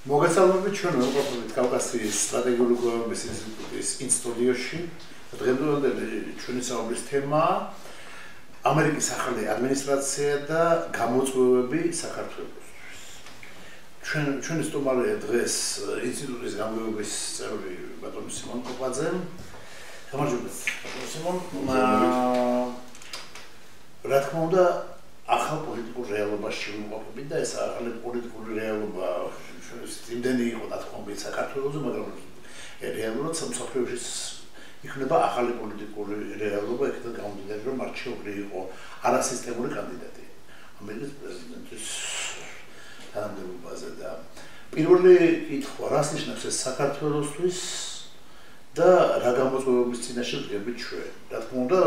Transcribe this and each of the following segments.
მოგესალმებით ჩვენ ვეყოფებით კავკასიის სტრატეგიული კვლევების ინსტიტუტის ინსტუდიაში. დღევანდელი ჩვენი საუბრის თემაა ამერიკის ახალი ადმინისტრაცია და გამოწვევები საქართველოსთვის. ჩვენი სტუმარია დღეს ინსტიტუტის გამგეობის წევრი ბატონი სიმონ კოპაძე. გამარჯობათ ბატონი სიმონ. რა თქმა უნდა ახალ პოლიტიკურ რეალობაში ვიმყოფებით და ეს ახალი პოლიტიკური რეალობა იმდენი იყო და თქმა უნდა საქართველოსზე, მაგრამ რეალურად სამსახურში იქნება ახალი პოლიტიკური რეალობა, იქიდან გამომდინარე, რომ არჩეული იყო არასისტემური კანდიდატი ამერიკის პრეზიდენტის თანამდებობაზე და პირველი კითხვა, რას ნიშნავს ეს საქართველოსთვის და რა გამოწვევების წინაშე ვდგებით ჩვენ? რა თქმა უნდა,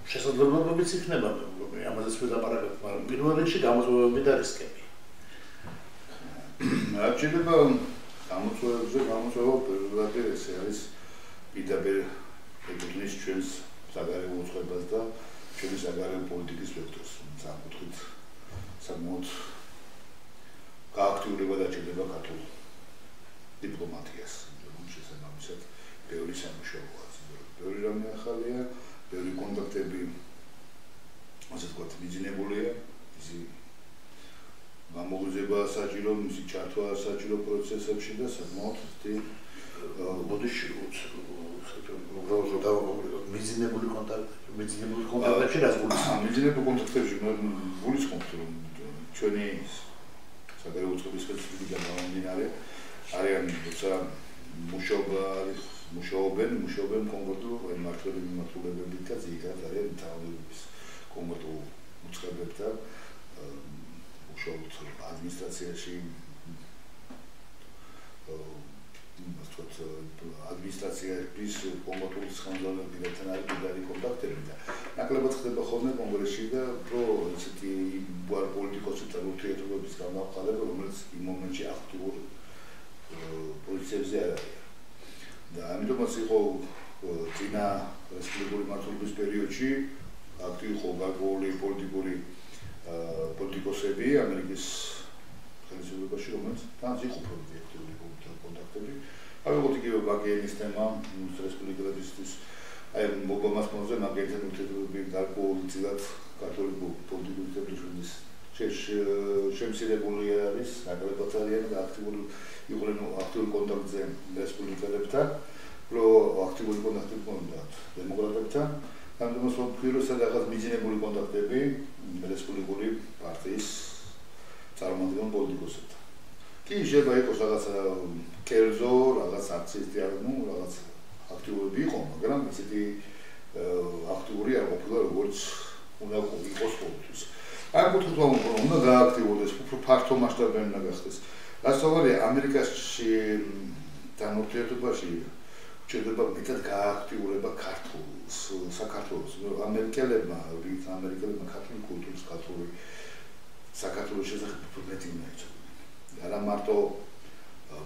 შესაძლებლობებიც იქნება, ამაზეც ვილაპარაკებთ, მაგრამ პირველ რიგში გამოწვევები და რისკები. Archideba გამოწვევა პირველად ეს არის პირდაპირ ეკუთვნის ჩვენს საგარეო უწყებას და ჩვენი საგარეო პოლიტიკის ვექტორს. საკუთრით საკმაოდ გააქტიურება დაჭირდება ქართულ დიპლომატიას. შესაბამისად, ბევრი სამუშაოა. ბევრი რამე ახალია, ბევრი კონტაქტები ასე ვთქვათ, მიძინებულია, ისი გამოგზება საჭირო, მისი ჩართვა საჭირო პროცესებში და საკმაოდ ბოდიში მიძინებული კონტაქტებში რას გულისხმობთ? მიძინებულ კონტაქტებში გულისხმობთ, რომ ჩვენი საგარეო უწყების სპეციფიკიდან გამომდინარე არიან როცა მუშაობენ კონკრეტულ მმართველებებით და ზოგადად არიან მთავრობის კონკრეტულ უწყებებთან მუშაობთ ადმინისტრაციაში ადმინისტრაციის კონკრეტულ ხელმძღვანელობებთან არის პირდაპირ კონტაქტები და ნაკლებად ხდება ხოლმე კონგრესში და პრო ესეთი პოლიტიკოსებთან ურთიერთობების გამაყალება, რომელიც იმ მომენტში აქტიურ პოზიციებზე არ არის. და ამიტომაც იყო წინა რესპუბლიკური მმართველობის პერიოდში აქტიური იყო გარკვეული პოლიტიკოსები ამერიკის ხელისუფლებაში, რომელიც თან იყოფოდა აქტიური კონტაქტები. ავიღოთ იგივე ბაკიანის თემა, რესპუბლიკელების აი ობამას მომზე მაგერთან ურთიერთობები გარკვეულწილად კათოლიკურ პოლიტიკურ თემების შემცირებული არის, ნაკლებად არიან და იყვნენ აქტიური კონტაქტზე რესპუბლიკელებთან, აქტიური კონტაქტები ჰქონდათ დემოკრატებთან. ამიტომაც პირველად რაღაც მიძინებული კონტაქტები რესპუბლიკური პარტიის წარმომადგენელ პოლიტიკოსებთან. კი შეიძლება იყოს რაღაც კერძო, რაღაც აქცისტი, რაღაც აქტიურები იყო, მაგრამ ისეთი აქტიური არ ყოფილა, როგორც უნდა იყოს ყოველთვის. ამ კუთხით უნდა გააქტიურდეს, უფრო ფართო მასშტაბიანი უნდა გახდეს. რასაკვირველია, ამერიკაში თან ურთიერთობაში ჭირდება მეტად გააქტიურება საქართველოს. ამერიკელებმა ქართული კულტურის, ქართული საქართველოს შესახებ უფრო მეტი უნდა იცოდნენ. არა მარტო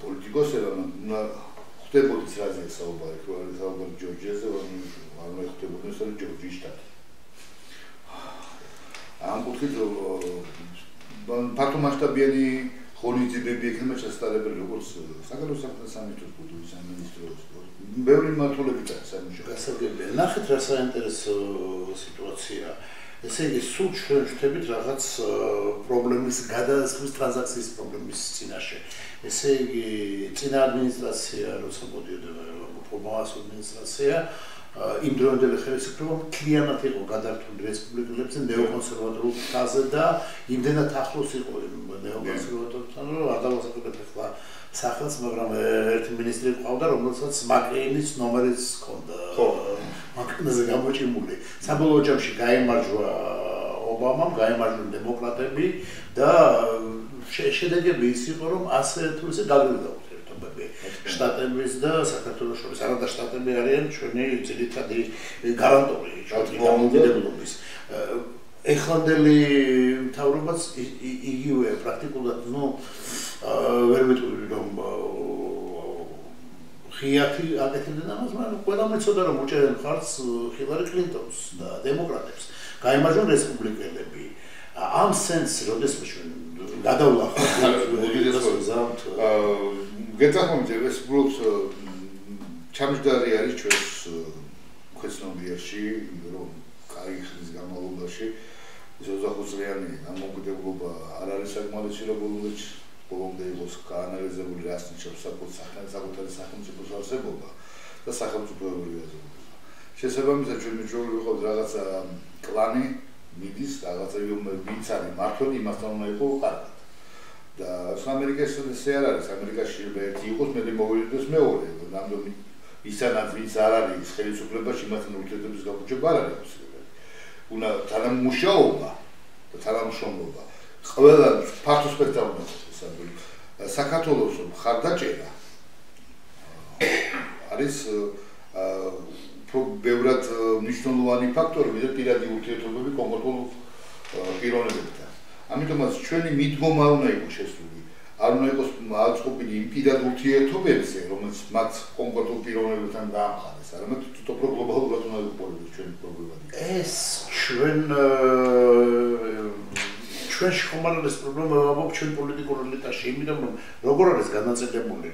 პოლიტიკოსებმა უნდა ხდებოდეს რაზე საუბარი, საუბარი ჯორჯიაზე, არ უნდა ხდებოდეს ჯორჯიის შტატი. ამ კუთხით ფართო მასშტაბიანი ღონისძიებები ექნება შესაძლებელი, როგორც საგარეო საქმეთა სამინისტროს კულტურის სამინისტროს ბევრი მმართველები სამუშაო. გასაგებია. ნახეთ რა საინტერესო სიტუაცია. ესე იგი, სულ ჩვენ ვხვდებით რაღაც პრობლემის გადასხვის ტრანზაქციის პრობლემის წინაშე. ესე იგი, წინა ადმინისტრაცია, როცა მოდიოდა ფორმალას ადმინისტრაცია, იმ დროინდელი ხელისუფლება მთლიანად იყო გადართული რესპუბლიკელებზე, ნეოკონსერვატორულ ხაზზე და იმდენად ახლოს იყო ნეოკონსერვატორებთან, რომ არ დავასახელებ ახლა სახელს, მაგრამ ერთი მინისტრი ყავდა, რომელსაც მაკეინის ნომერიც ჰქონდა. მაკეინზე გამოჭიმული. საბოლოო ჯამში გაიმარჯვა ობამამ, გაიმარჯვნენ დემოკრატები და შედეგები ის იყო, რომ ასე თუ ისე გაგრძელდა ურთიერთობები შტატების და საქართველოს შორის. არადა შტატები არიან ჩვენი ძირითადი გარანტორი ჩვენი დამოუკიდებლობის. ეხლანდელი მთავრობაც იგივე პრაქტიკულად ვერ ვიტყვი რომ ღიათი აკეთებდნენ ამას, მაგრამ ყველამ ეცოდა რომ უჭერენ ხარც ჰილარი კლინტონს და დემოკრატებს. გაიმარჯვენ რესპუბლიკელები. ამ სენსს როდესაც გადავლა გეთახმებით ეს უბრალოდ ჩამჯდარი არის ჩვენს ქვეცნობიერში, რომ კაი ხნის განმავლობაში ეს 25 წლიანი ამოგვიდებულობა არ არის საკმარისი, რომ ბოლომდე იყოს გაანალიზებული რას ნიშნავს საკუთარი სახელმწიფოს არსებობა და სახელმწიფოებრივი აზროვნება. შესაბამისად ჩვენ მიჩვეული ვიყავთ რაღაცა კლანი მიდის რაღაცა ვინც არის მართლი იმასთან უნდა იყოს კარგად. და ამერიკაში ესე არ არის, ამერიკაში ერთი იყოს მე მოვიდოს მეორე, ნამდვილად ისანაც ვინც არ არის ხელისუფლებაში იმასთან ურთიერთობის გაგუჭება არ არის possible. უნდა თანამშრომლობა და თანამშრომლობა. ყველა ფართო სპექტრი უნდა იყოს. საქართველოს მხარდაჭერა არის ბევრად მნიშვნელოვანი ფაქტორი, ვიდრე პირადი ურთიერთობები კონკრეტულ პიროვნებებთან. ამიტომაც ჩვენი მიდგომა უნდა იყოს შესული. არ უნდა იყოს აწყობილი იმ პირად ურთიერთობებზე, რომელიც მათ კონკრეტულ პიროვნებებთან დაამხარეს, არამედ უფრო გლობალურად უნდა იყოს ჩვენი პრობლემა. ეს ჩვენში ხომ არ არის პრობლემა ვამბობ ჩვენ პოლიტიკურ ელიტაში, იმიტომ რომ როგორ არის განაწილებული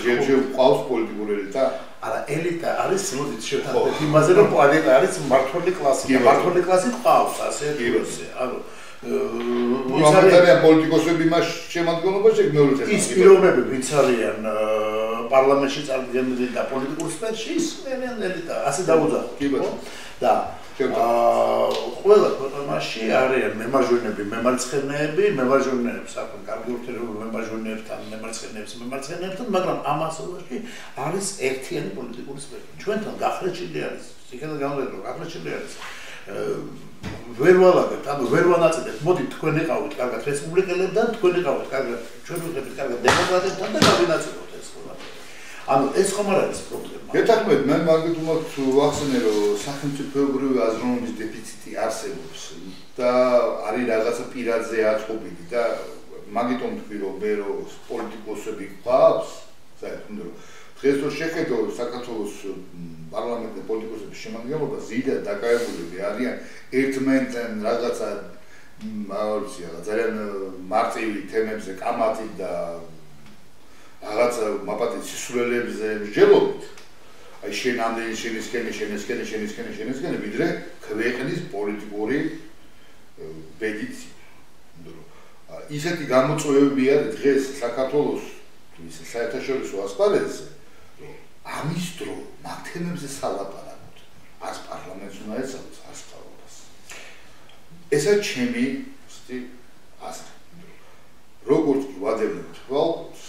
ჯერჯერ ყავს პოლიტიკური ელიტა? არა, ელიტა არის, მოდით შევთანხმდეთ იმაზე, რომ ელიტა არის მმართველი კლასი. მმართველი კლასი ყავს, ასე ისე, ანუ ვინც პოლიტიკოსები მას შემადგენლობაში მეორე წესი. ის პიროვნები, ვინც არიან პარლამენტში წარდგენილი და პოლიტიკურ სფეროში, ის ელიტა, ასე დაუძახოთ. და ყველა ქვეყანაში არიან მემარჯვენეები, მემარცხენეები, მემარჯვენეებს აქვთ კარგი ურთიერთობა მემარჯვენეებთან, მემარცხენეებთან, მაგრამ ამასობაში არის ერთიანი პოლიტიკური სფერო. ჩვენთან გახრეჭილი არის, იქიდან გამოდით, რომ გახრეჭილი არის. ვერ ვალაგებთ, ანუ ვერ ვანაწილებთ. მოდით თქვენ იყავით კარგად რესპუბლიკელებთან, თქვენ იყავით კარგად ჩვენ ვიყავით კარგად დემოკრატებთან და გავინაწილოთ ეს ყველაფერი. ანუ ეს ხომ არ არის პრობლემა. გეთახმებით, მე მაგით უმოც ვახსენე, რომ სახელმწიფოებრივი აზროვნების დეფიციტი არსებობს და არის რაღაცა პირადზე აწყობილი და მაგიტომ თქვი, რომ მე რო პოლიტიკოსები გვყავს, საერთოდ რომ დღეს რო შეხედო საქართველოს პარლამენტის პოლიტიკოსების შემადგენლობა ზედა დაკავებულები არიან ერთმანეთთან რაღაცა ძალიან მარტივი თემებზე კამათით და რაღაცა მაპატით სისულელებზე მსჯელობით. აი შენ ამდენი შენ ვიდრე ქვეყნის პოლიტიკური ბედით. ისეთი გამოწვევები არის დღეს საქართველოს საერთაშორისო ასპარეზზე, რომ ამის დრო მაგ თემებზე სალაპარაკოთ. ას პარლამენტს უნდა ეცადოს ას თავობას. ესა ჩემი აზრი. როგორც კი ვადევნებთ თვალყურს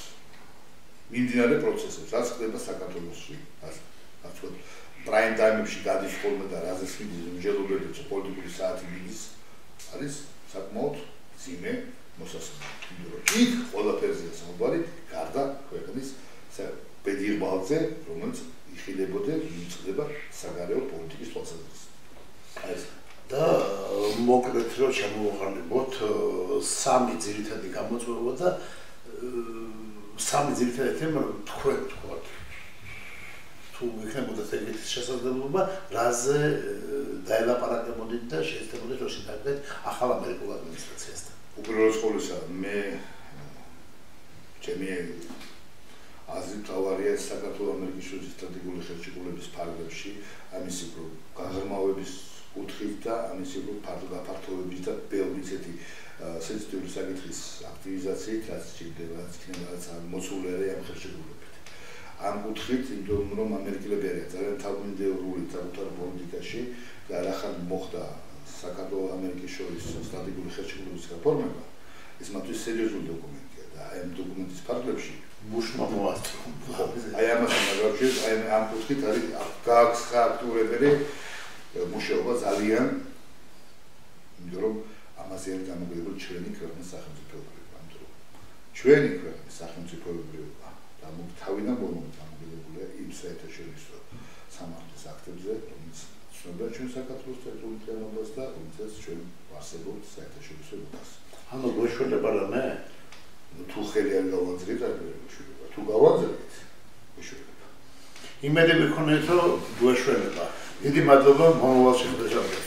მიმდინარე პროცესებს, რაც ხდება საქართველოში, რაც პრაიმ ტაიმებში გადის ხოლმე და რაზეც მსჯელობები პოლიტიკური საათი მიდის, არის საკმაოდ ძიმე მოსასწრაფი. იქ ყველაფერზე საუბარი გარდა ქვეყნის ბედიღბალზე, რომელიც იხილებოდა მიწყდება საგარეო პოლიტიკის თვალსაზრისით. და მოკლედ რომ შემოვაყალიბოთ სამი ძირითადი გამოწვევა და სამი ძირითადი თემა, რომ თქვენ თქვათ თუ იქნებოდა ეგეთი შესაძლებლობა, რაზე დაელაპარაკებოდით და შეეცდებოდით რომ შეთანხმდეთ ახალ ამერიკულ ადმინისტრაციასთან. უპირველეს ყოვლისა, მე ჩემი აზრი თავარია საქართველოს ამერიკის შორის სტრატეგიული ხელშეკრულების ფარგლებში ამის უფრო გაღრმავების კუთხით და ამის უფრო ფართოვების და ბევრი ისეთი სენსიტიური საკითხის აქტივიზაციით, რაც ჭირდება, რაც იქნება, რაც მოცული არის ამ ხელშეკრულებით. ამ კუთხით, იმიტომ რომ ამერიკელები არიან ძალიან თავმიმდევრული საკუთარ პოლიტიკაში და რახან მოხდა საქართველოს ამერიკის შორის სტრატეგიული ხელშეკრულების გაფორმება, ეს მათთვის სერიოზული დოკუმენტია და ამ დოკუმენტის ფარგლებში ბუშმა მოასწრო. აი ამასთან დაკავშირებით, აი ამ კუთხით არის გააქტიურებელი მუშაობა ძალიან, იმიტომ რომ ამაზე არის გამოგვიდებული ჩვენი ქვეყნის სახელმწიფოებრიობა, იმიტომ რომ ჩვენი ქვეყნის სახელმწიფოებრიობა და თავიდან ბოლომდე გამოგვიდებულია იმ საერთაშორისო სამართლის აქტებზე, რომელიც ცნობდა ჩვენ საქართველოს ტერიტორიულობას და რომელსაც ჩვენ ვარსებობთ საერთაშორისო უბანს. ანუ გვეშველება რა მე? თუ ხელი არ გავაძლევთ, არ გვეშველება. თუ გავაძლევთ, გვეშველება. იმედი მქონეთ, რომ გვეშველება. დიდი მადლობა მომავალ შეხვედრაზე.